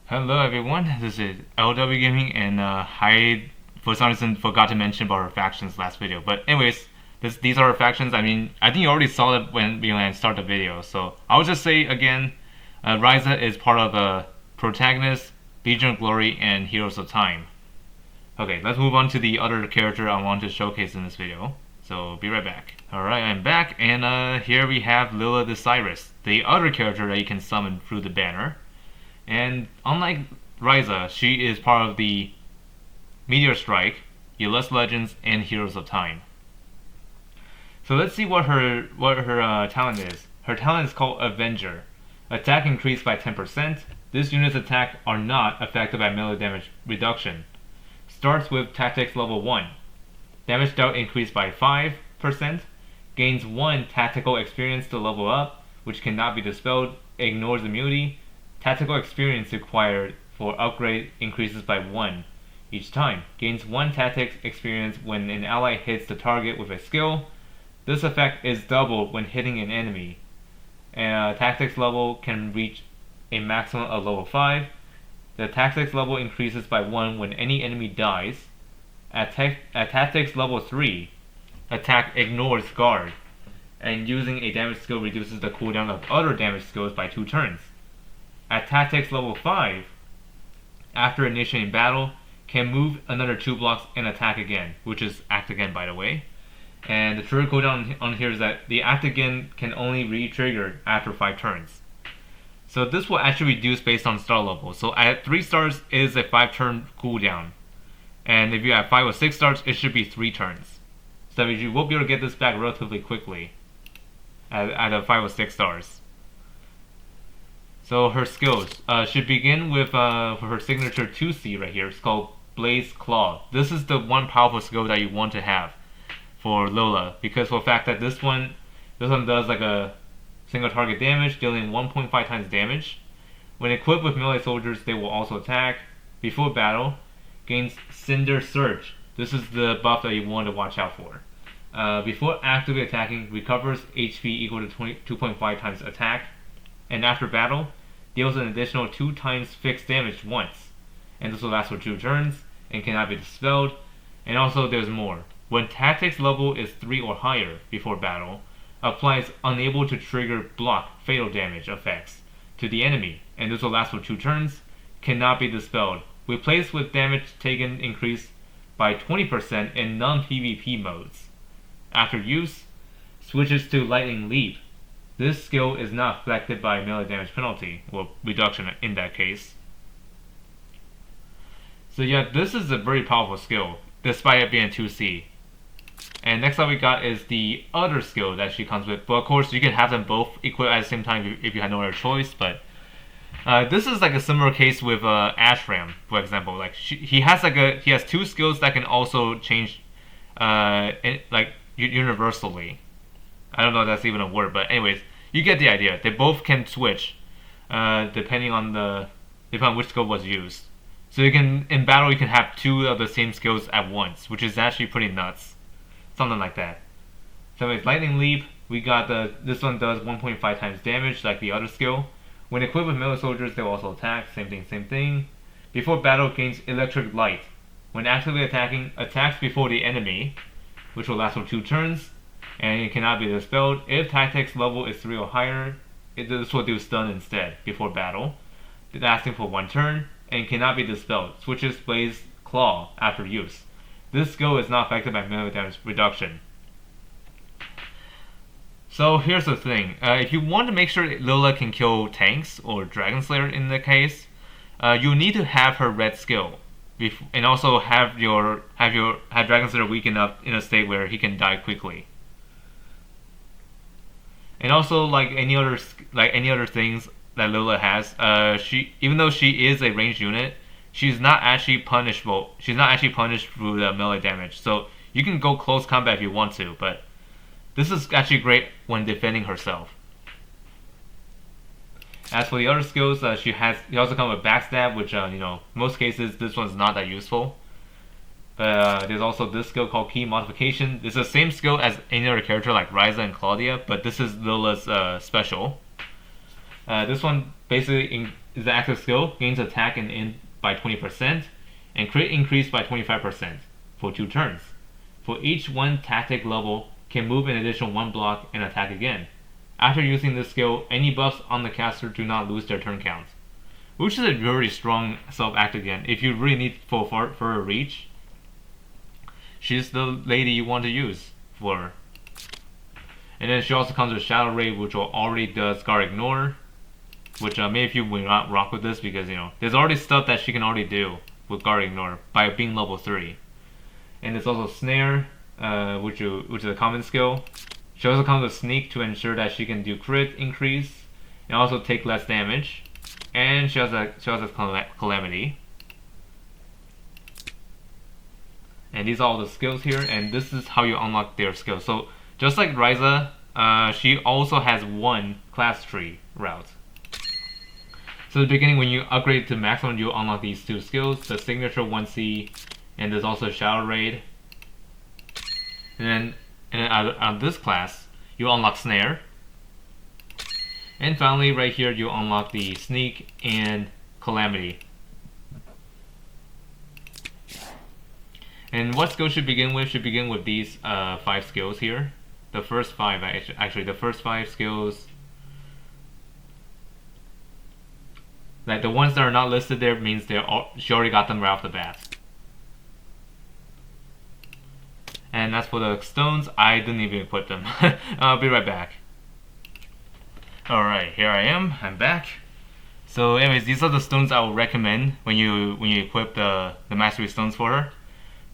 Hello everyone, this is LW Gaming, and I for some reason forgot to mention about our factions last video. But anyways, these are our factions. I think you already saw it when I started the video. So I'll just say again, Ryza is part of the Protagonist, Legion of Glory, and Heroes of Time. Okay, let's move on to the other character I want to showcase in this video. So be right back. Alright, I'm back, and here we have Lila Decyrus, the other character that you can summon through the banner. And unlike Ryza, she is part of the Meteor Strike, Elite Legends, and Heroes of Time. So let's see what her talent is. Her talent is called Avenger. Attack increased by 10%. This unit's attack are not affected by melee damage reduction. Starts with Tactics level 1. Damage dealt increased by 5%. Gains 1 tactical experience to level up, which cannot be dispelled. Ignores immunity. Tactical experience required for upgrade increases by 1 each time. Gains 1 tactics experience when an ally hits the target with a skill. This effect is doubled when hitting an enemy. And tactics level can reach a maximum of level 5. The tactics level increases by 1 when any enemy dies. At tactics level 3, attack ignores guard, and using a damage skill reduces the cooldown of other damage skills by 2 turns. At Tactics level 5, after initiating battle, can move another 2 blocks and attack again, which is Act Again, by the way. And the trigger cooldown on here is that the Act Again can only re-trigger after 5 turns. So this will actually reduce based on star level. So at 3 stars is a 5-turn cooldown. And if you have 5 or 6 stars, it should be 3 turns. So you will be able to get this back relatively quickly at a 5 or 6 stars. So her skills should begin with her signature 2C right here. It's called Blaze Claw. This is the one powerful skill that you want to have for Lila, because for the fact that this one does like a single target damage, dealing 1.5 times damage. When equipped with melee soldiers, they will also attack. Before battle, gains Cinder Surge. This is the buff that you want to watch out for. Before actively attacking, recovers HP equal to 2.5 times attack. And after battle, deals an additional 2 times fixed damage once. And this will last for 2 turns, and cannot be dispelled. And also there's more. When tactics level is 3 or higher before battle, applies unable to trigger block fatal damage effects to the enemy, and this will last for 2 turns, cannot be dispelled. Replaced with damage taken increased by 20% in non-PvP modes. After use, switches to Lightning Leap. This skill is not affected by melee damage penalty, or reduction in that case. So yeah, this is a very powerful skill, despite it being 2C. And next up we got is the other skill that she comes with. But of course you can have them both equipped at the same time if you had no other choice. But this is like a similar case with Ashram, for example. Like he has 2 skills that can also change universally. I don't know if that's even a word, but anyways, you get the idea. They both can switch depending on which skill was used. So in battle you can have 2 of the same skills at once, which is actually pretty nuts. Something like that. So with Lightning Leap, we got this one does 1.5 times damage like the other skill. When equipped with melee soldiers, they will also attack. Same thing. Before battle, gains Electric Light. When actively attacking, attacks before the enemy, which will last for 2 turns. And it cannot be dispelled. If tactics level is 3 or higher, this will do stun instead before battle, lasting for 1 turn, and cannot be dispelled. Switches Blaze Claw after use. This skill is not affected by melee damage reduction. So here's the thing: if you want to make sure Lila can kill tanks or Dragon Slayer in the case, you need to have her red skill, and also have Dragon Slayer weak enough in a state where he can die quickly. And also, like any other things that Lila has, even though she is a ranged unit, she's not actually punishable. She's not actually punished through the melee damage. So you can go close combat if you want to, but this is actually great when defending herself. As for the other skills, she also comes with backstab, which most cases this one's not that useful. But there's also this skill called Key Modification. It's the same skill as any other character like Ryza and Claudia, but this is Lila's special. This one basically is the active skill, gains attack and int by 20%, and crit increase by 25% for 2 turns. For each 1 tactic level, can move an additional 1 block and attack again. After using this skill, any buffs on the caster do not lose their turn count. Which is a very strong self-act again. If you really need for a reach, she's the lady you want to use for her. And then she also comes with Shadow Ray, which already does Guard Ignore, which maybe if you will not rock with this because there's already stuff that she can already do with Guard Ignore by being level 3. And there's also Snare, which is a common skill. She also comes with Sneak to ensure that she can do crit increase and also take less damage. And she also has Calamity. And these are all the skills here, and this is how you unlock their skills. So just like Ryza, she also has 1 class tree route. So at the beginning, when you upgrade to maximum, you unlock these 2 skills, the Signature 1C, and there's also Shadow Raid. And then out of this class, you unlock Snare. And finally, right here, you unlock the Sneak and Calamity. And what skill should begin with? Should begin with these 5 skills here. The first 5, actually, the first 5 skills. Like the ones that are not listed there means she already got them right off the bat. And as for the stones, I didn't even equip them. I'll be right back. Alright, here I am. I'm back. So anyways, these are the stones I would recommend when you equip the mastery stones for her.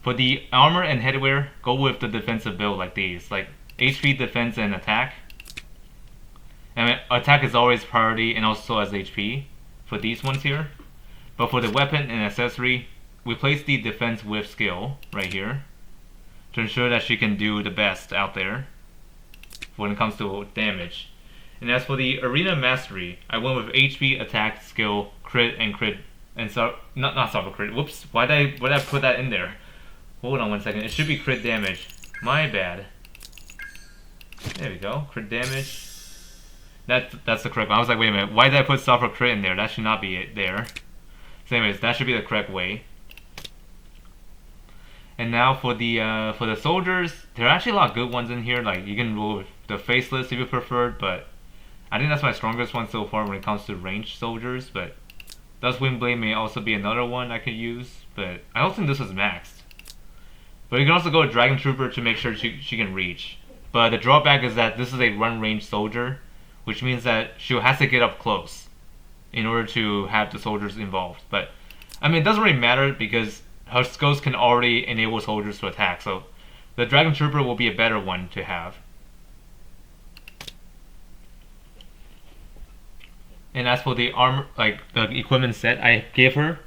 For the armor and headwear, go with the defensive build like these, like HP, defense, and attack. And attack is always priority and also as HP for these ones here. But for the weapon and accessory, we place the defense with skill right here to ensure that she can do the best out there when it comes to damage. And as for the arena mastery, I went with HP, attack, skill, crit, and not soft crit. Whoops! Why did I put that in there? Hold on 1 second. It should be crit damage. My bad. There we go. Crit damage. That's the correct one. I was like, wait a minute. Why did I put soft crit in there? That should not be it there. So anyways, that should be the correct way. And now for the soldiers, there are actually a lot of good ones in here. Like you can roll with the faceless if you preferred, but I think that's my strongest one so far when it comes to ranged soldiers. But Dust Windblade may also be another one I could use, but I don't think this is maxed. But you can also go with Dragon Trooper to make sure she can reach. But the drawback is that this is a run range soldier, which means that she has to get up close in order to have the soldiers involved. But I mean, it doesn't really matter because her skills can already enable soldiers to attack. So the Dragon Trooper will be a better one to have. And as for the armor, like the equipment set I gave her,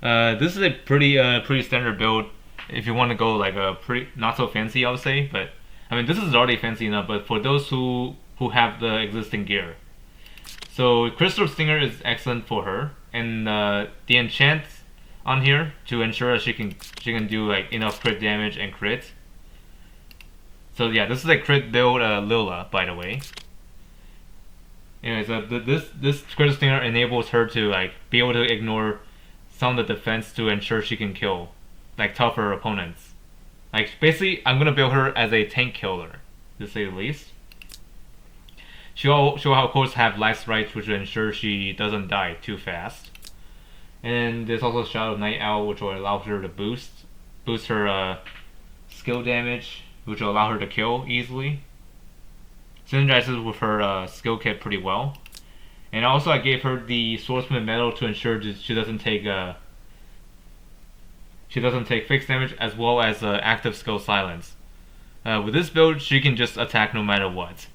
this is a pretty standard build. If you want to go like a pretty not so fancy, I would say. But I mean, this is already fancy enough. But for those who have the existing gear, so Crystal Stinger is excellent for her, and the enchant on here to ensure that she can do like enough crit damage and crit. So yeah, this is a crit build Lila, by the way. Anyways, this Crystal Stinger enables her to like be able to ignore some of the defense to ensure she can kill like tougher opponents. Like basically, I'm gonna build her as a tank killer, to say the least. She'll of course have life rights, which will ensure she doesn't die too fast. And there's also Shadow Night Owl, which will allow her to boost her skill damage, which will allow her to kill easily. Synergizes with her skill kit pretty well. And also I gave her the Swordsman Medal to ensure that she doesn't take fixed damage, as well as active skill silence. With this build, she can just attack no matter what.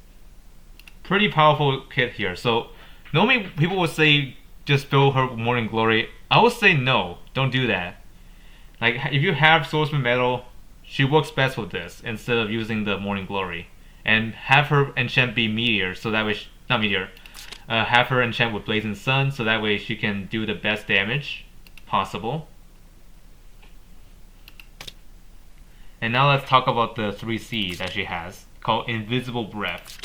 Pretty powerful kit here. So normally people would say just build her Morning Glory. I would say no, don't do that. Like if you have Swordsman Medal, she works best with this instead of using the Morning Glory. And have her enchant be Meteor, so that way not Meteor. Have her enchant with Blazing Sun, so that way she can do the best damage possible. And now let's talk about the 3C that she has, called Invisible Breath.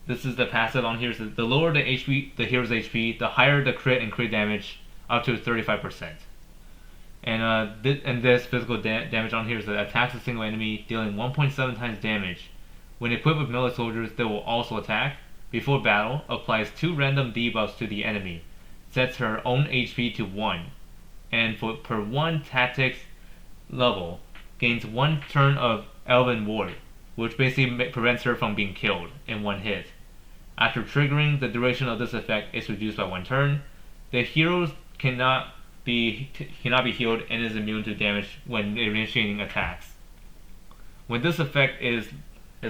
this is the passive on here. So the lower the HP, the hero's HP, the higher the crit and crit damage, up to 35%. And this physical damage on here is that attacks a single enemy, dealing 1.7 times damage. When equipped with melee soldiers, they will also attack. Before battle, applies 2 random debuffs to the enemy, sets her own HP to 1, and per 1 tactics level, gains 1 turn of Elven Ward, which basically prevents her from being killed in 1 hit. After triggering, the duration of this effect is reduced by 1 turn. The hero cannot be healed and is immune to damage when initiating attacks. When this effect is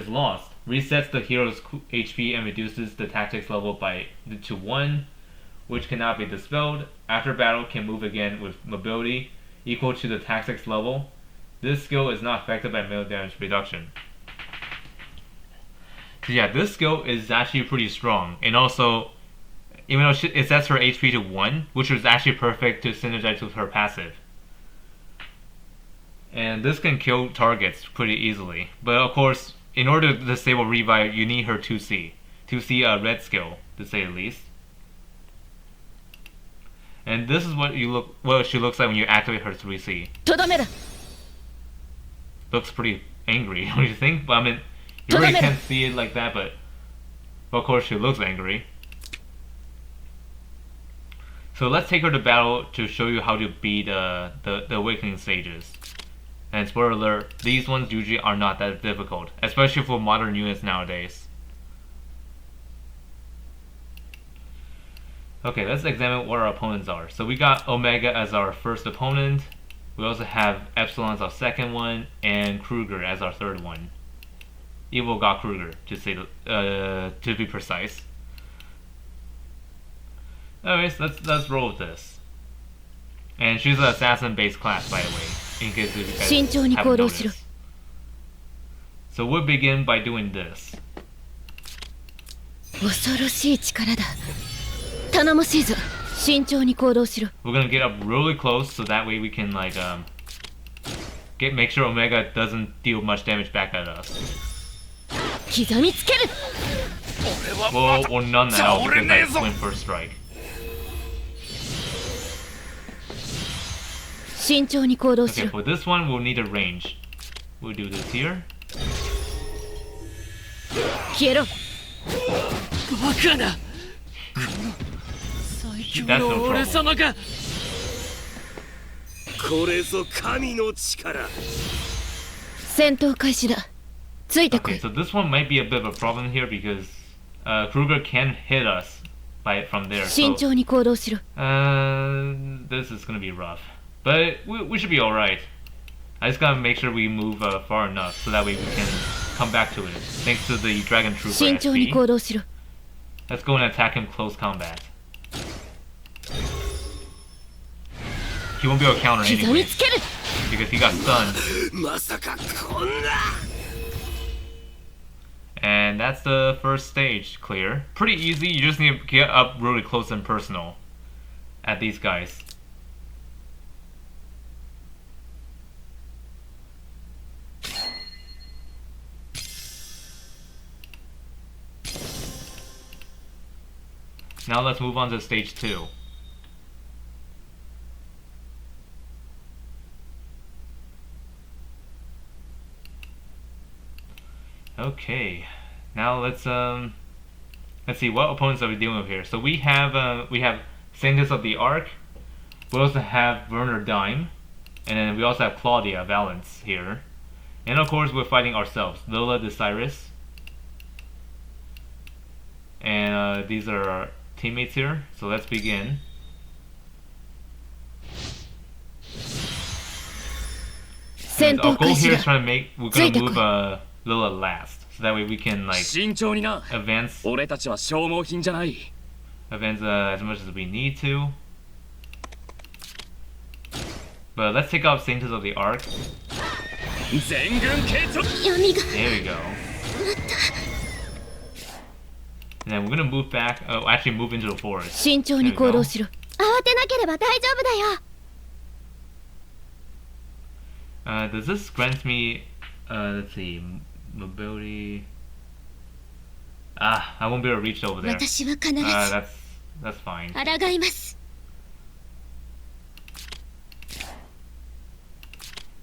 lost, resets the hero's HP and reduces the tactics level to 1, which cannot be dispelled. After battle, can move again with mobility equal to the tactics level. This skill is not affected by melee damage reduction. So yeah, this skill is actually pretty strong, and also, even though it sets her HP to 1, which is actually perfect to synergize with her passive. And this can kill targets pretty easily. But of course, in order to disable Revive, you need her 2C. 2C red skill, to say the least. And this is what she looks like when you activate her 3C. Looks pretty angry, don't you think? But I mean, you really can't see it like that, but of course she looks angry. So let's take her to battle to show you how to beat the awakening stages. And spoiler alert, these ones usually are not that difficult, especially for modern units nowadays. Okay, let's examine what our opponents are. So we got Omega as our first opponent. We also have Epsilon as our second one, and Kruger as our third one. Evil God Kruger, to be precise. Anyways, let's roll with this. And she's an assassin-based class, by the way, in case you guys haven't noticed. So we'll begin by doing this. We're gonna get up really close, so that way we can like make sure Omega doesn't deal much damage back at us. We'll none that out because I swing first strike. Okay, for this one we'll need a range. We'll do this here. That's no problem. Okay, so this one might be a bit of a problem here because Kruger can hit us from there. So, this is gonna be rough, but we should be all right. I just gotta make sure we move far enough so that way we can come back to it. Thanks to the Dragon Trooper SP. Let's go and attack him close combat. He won't be able to counter anyway because he got stunned. And that's the first stage clear. Pretty easy, you just need to get up really close and personal at these guys. Now let's move on to stage 2. Okay, now let's see what opponents are we dealing with here. So we have Sanctus of the Ark. We also have Werner Dime, and then we also have Claudia Valence here. And of course we're fighting ourselves, Lila Decyrus. And these are our teammates here. So let's begin. And our goal here is we're gonna move Lila last, so that way we can like advance as much as we need to. But let's take out Sanctus of the Ark. There we go. And then we're gonna move back. Oh, actually move into the forest. There we go. Does this grant me? Let's see. Mobility. Ah, I won't be able to reach over there. 私は必ず That's fine. 抗います。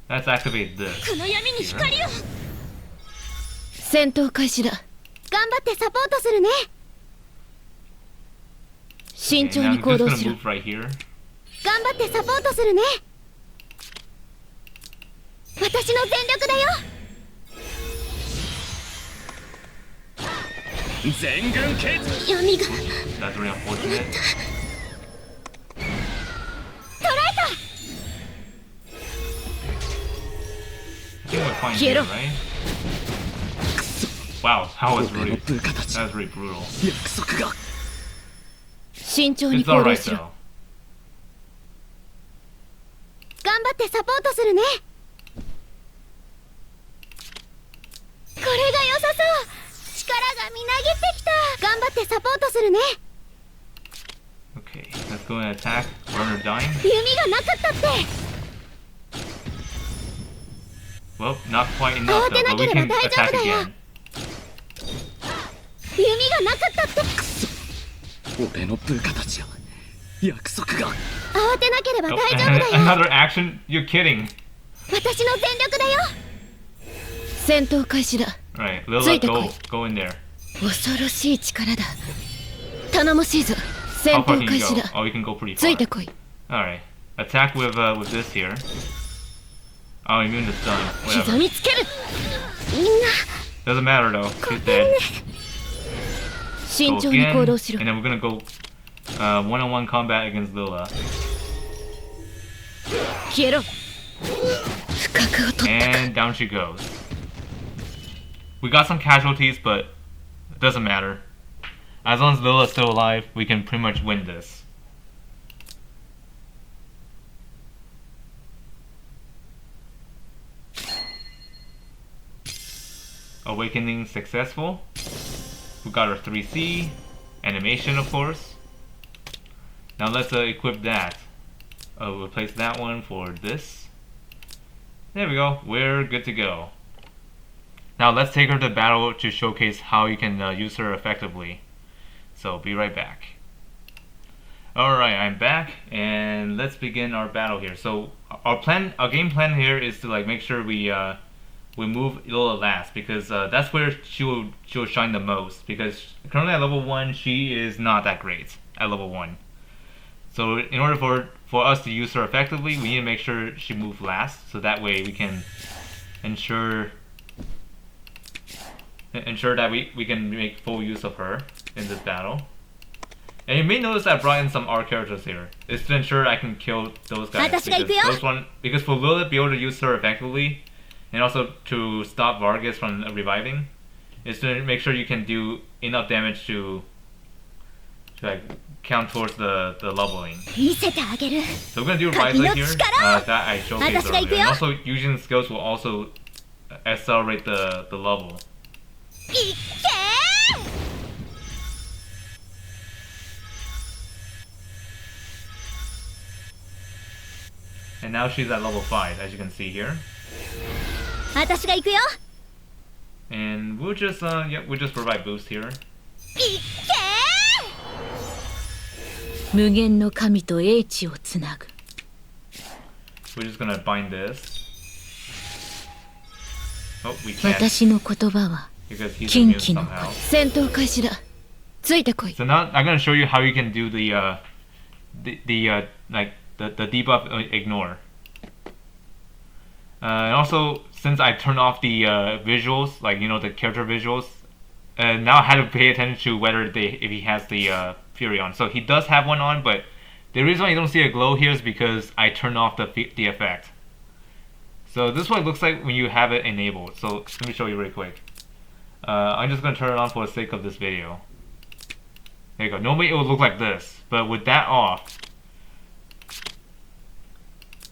Let's activate this. この闇に Here. 光を。戦闘開始だ。頑張ってサポートするね。 慎 Okay, 重 now に I'm 行 just 動 gonna しろ。 move right here. 頑張ってサポートするね。私の全力だよ。全軍決闇が That's really unfortunate. 捕らえた。 I think we're fine here, Quiero. right? Wow, that was 俺の really 部下たち that was really brutal. 約束が慎重に It's 行動 alright しろ。 though. 頑張ってサポートするね。これが良さそう。力がみなぎってきた。頑張ってサポートするね。 Okay, let's go and attack. Runner dying. 弓がなかったって。 Well, not quite enough though, but we can attack again. 弓がなかったって。俺の部下たちよ約束が慌てなければ Oh, 大丈夫だよ。 another action? You're kidding. 私の全力だよ。戦闘開始だ。 Alright, Lila, ついてこい。 go in there. 恐ろしい力だ。頼もしいぞ。戦 How far 闘 can 開 you 始 go? だ。 Oh, you can go pretty つい far. てこい。 Alright. Attack with this here. Oh, immune to stun. 刻 Whatever. みつける。みんな Doesn't matter though. He's dead. 慎 Go 重に again, 行動しろ and。then we're gonna go one-on-one combat against Lila. 消えろ。不覚を取ったか。 And down she goes. We got some casualties, but it doesn't matter. As long as Lila's still alive, we can pretty much win this. Awakening successful. We got our 3C. Animation, of course. Now let's equip that. Replace that one for this. There we go. We're good to go. Now let's take her to battle to showcase how you can use her effectively. So be right back. Alright, I'm back and let's begin our battle here. So our game plan here is to like make sure we move Lila last because that's where she will shine the most because currently at level 1 she is not that great at level 1. So in order for us to use her effectively, we need to make sure she moves last so that way we can ensure that we can make full use of her in this battle. And you may notice I brought in some R characters here. It's to ensure I can kill those guys because for Lila to be able to use her effectively and also to stop Vargas from reviving is to make sure you can do enough damage to like count towards the leveling. 見せてあげる。 So we're gonna do a rise here that I showcased earlier. And also using skills will also accelerate the level. いっけー。 And now she's at level 5, as you can see here. 私が行くよ。 And we'll just provide boost here. いっけ無限の神と英知をつなぐ。 We're just gonna bind this. Oh, we can't 私の言葉は because he's 近 immune 畿の somehow. 声。戦闘開始だ。ついてこい。 So now I'm gonna show you how you can do the debuff ignore. And also, since I turned off the visuals, like the character visuals, now I had to pay attention to whether if he has the Fury on. So he does have one on, but the reason why you don't see a glow here is because I turned off the effect. So this is what it looks like when you have it enabled. So let me show you really quick. I'm just gonna turn it on for the sake of this video. There you go. Normally it would look like this, but with that off,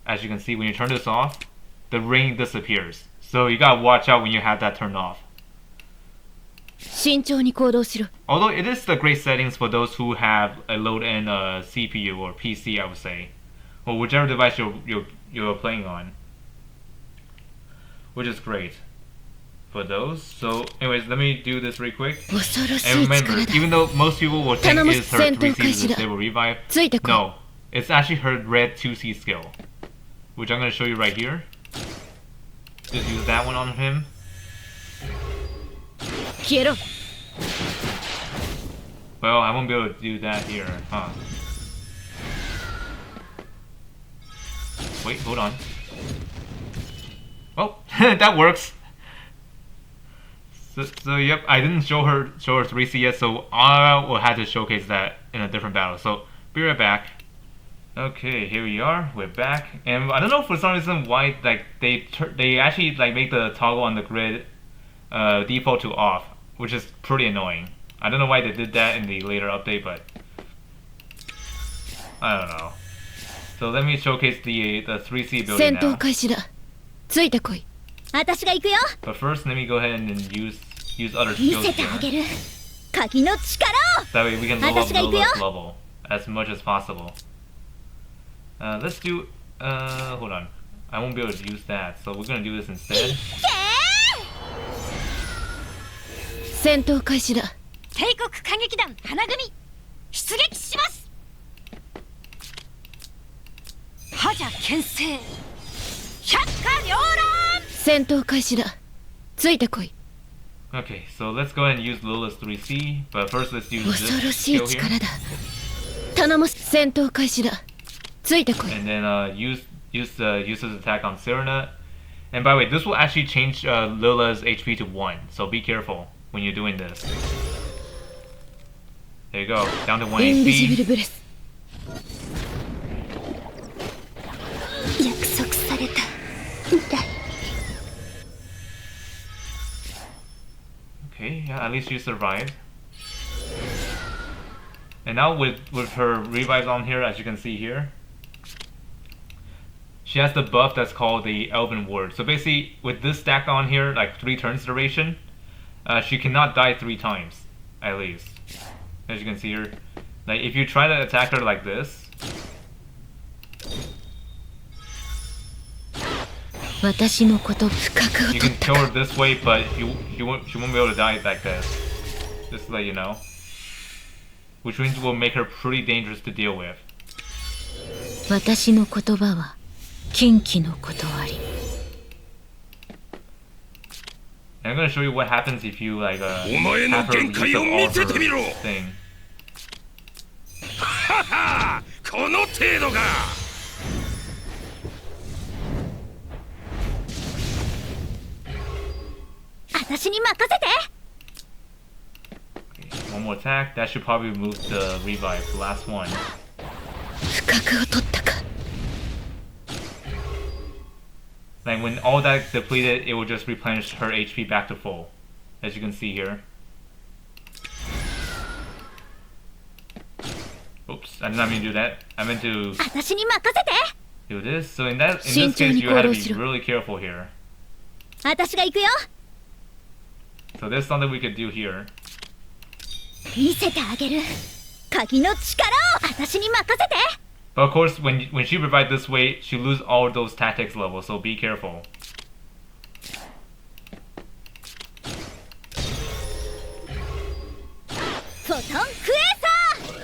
as you can see, when you turn this off, the ring disappears. So you gotta watch out when you have that turned off. 慎重に行動しろ。 Although it is the great settings for those who have a low-end CPU or PC, I would say, or whichever device you're playing on, which is great. for those. So, anyways, let me do this real quick. 恐ろし And い remember, 力だ even though most people will think 頼む it's her 戦闘 3C 開始だ disable revive, ついてこい no, it's actually her red 2C skill, which I'm going to show you right here. Just use that one on him. 消えろ Well, I won't be able to do that here, huh? Wait, hold on. Oh, that works. So yep, I didn't show her 3C yet, so I will have to showcase that in a different battle. So be right back. Okay, here we are. We're back, and I don't know for some reason why like they actually like make the toggle on the grid default to off, which is pretty annoying. I don't know why they did that in the later update, but I don't know. So let me showcase the 3C ability 戦闘 now. 開始だついてこい私が行くよ But first, let me go ahead and use other 見 skills せてあ here. げる鍵の力を That way we can level up 私が行くよ Lila's level as much as possible. Let's do. Hold on. I won't be able to use that, so we're gonna do this instead. 戦闘開始だ帝国歌劇団花組出撃します覇者牽制百花繚乱戦闘開始だついてこい Okay, so let's go ahead and use Lila's 3C, but first let's use 恐ろ this しい skill here, 力だ頼む戦闘開始だついてこい and then use his attack on Serena. And by the way, this will actually change Lila's HP to 1, so be careful when you're doing this. There you go, down to 1 インビジビ HP. ルブレス約束されたみたい Okay, yeah, at least you survived. And now with her revives on here, as you can see here, she has the buff that's called the Elven Ward. So basically, with this stack on here, like 3 turns duration, she cannot die 3 times, at least. As you can see here, like if you try to attack her like this, 私のこと深くを you 取 can った kill か her this way, but she won't be able to die like this. Just to let you know. Which means will make her pretty dangerous to deal with. 私の言葉は禁忌の断り And I'm gonna show you what happens if you like お前の have her 限 use 界 up を all 見せてみろ her thing. ははこの程度か私に任せて Okay, one more attack. That should probably move the revive, the last one. 深くを取ったか Like when all that depleted, it will just replenish her HP back to full, as you can see here. Oops, I did not mean to do that. I meant to 私に任せて do this. So in this 慎重 case, に you have to 行動 be しろ。 really careful here. 私が行くよ So there's something we could do here. 見せてあげる鍵の力を私に任せて But of course, when she revives this way, she loses all those tactics levels. So be careful. フォトンクエーサー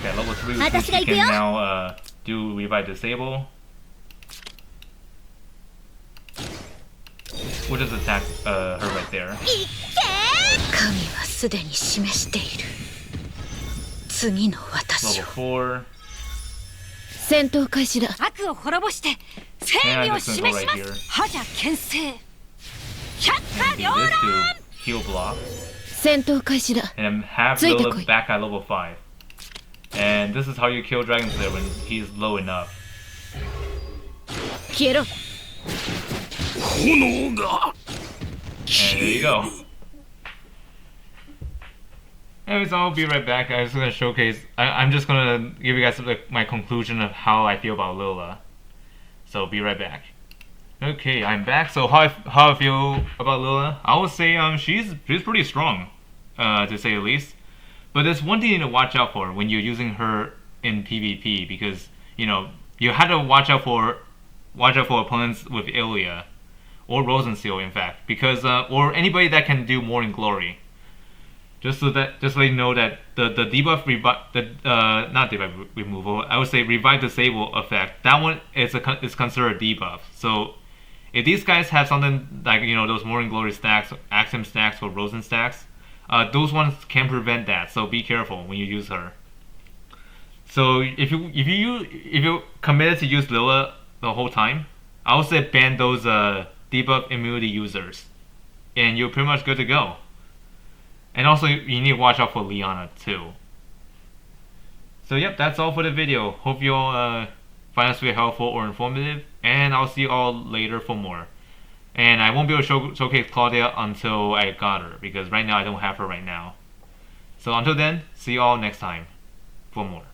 Okay, level 3, which means 私が she 行く can よ now do revive disable. We'll just attack her right there. いっ神はすでに示している次の私 Level を 4. 戦闘開始だけ悪を滅ぼして正 And 義 I'm を just 示 gonna し go ま right here. す覇者牽制百 And 花 do 繚 this 乱 to heal block. 戦闘開始だ And then have ついてこ Lila い back at level 5. And this is how you kill Dragon Slayer when he's low enough. 消えろ炎が And there you go. Anyways, I'll be right back. I'm just gonna showcase. I'm just gonna give you guys like my conclusion of how I feel about Lila. So be right back. Okay, I'm back. So how I feel about Lila? I would say she's pretty strong, to say the least. But there's one thing you need to watch out for when you're using her in PvP, because you had to watch out for opponents with Ilya or Rosensteel, in fact, because or anybody that can do Morning Glory. Just so you know that the debuff not debuff removal, I would say revive disable effect. That one is considered a debuff. So if these guys have something like those Morning Glory stacks, Axiom stacks, or Rosen stacks, those ones can prevent that. So be careful when you use her. So if you committed to use Lila the whole time, I would say ban those debuff immunity users, and you're pretty much good to go. And also, you need to watch out for Liana too. So yep, that's all for the video. Hope you all find this video helpful or informative, and I'll see you all later for more. And I won't be able to showcase Claudia until I got her, because right now I don't have her right now. So until then, see you all next time for more.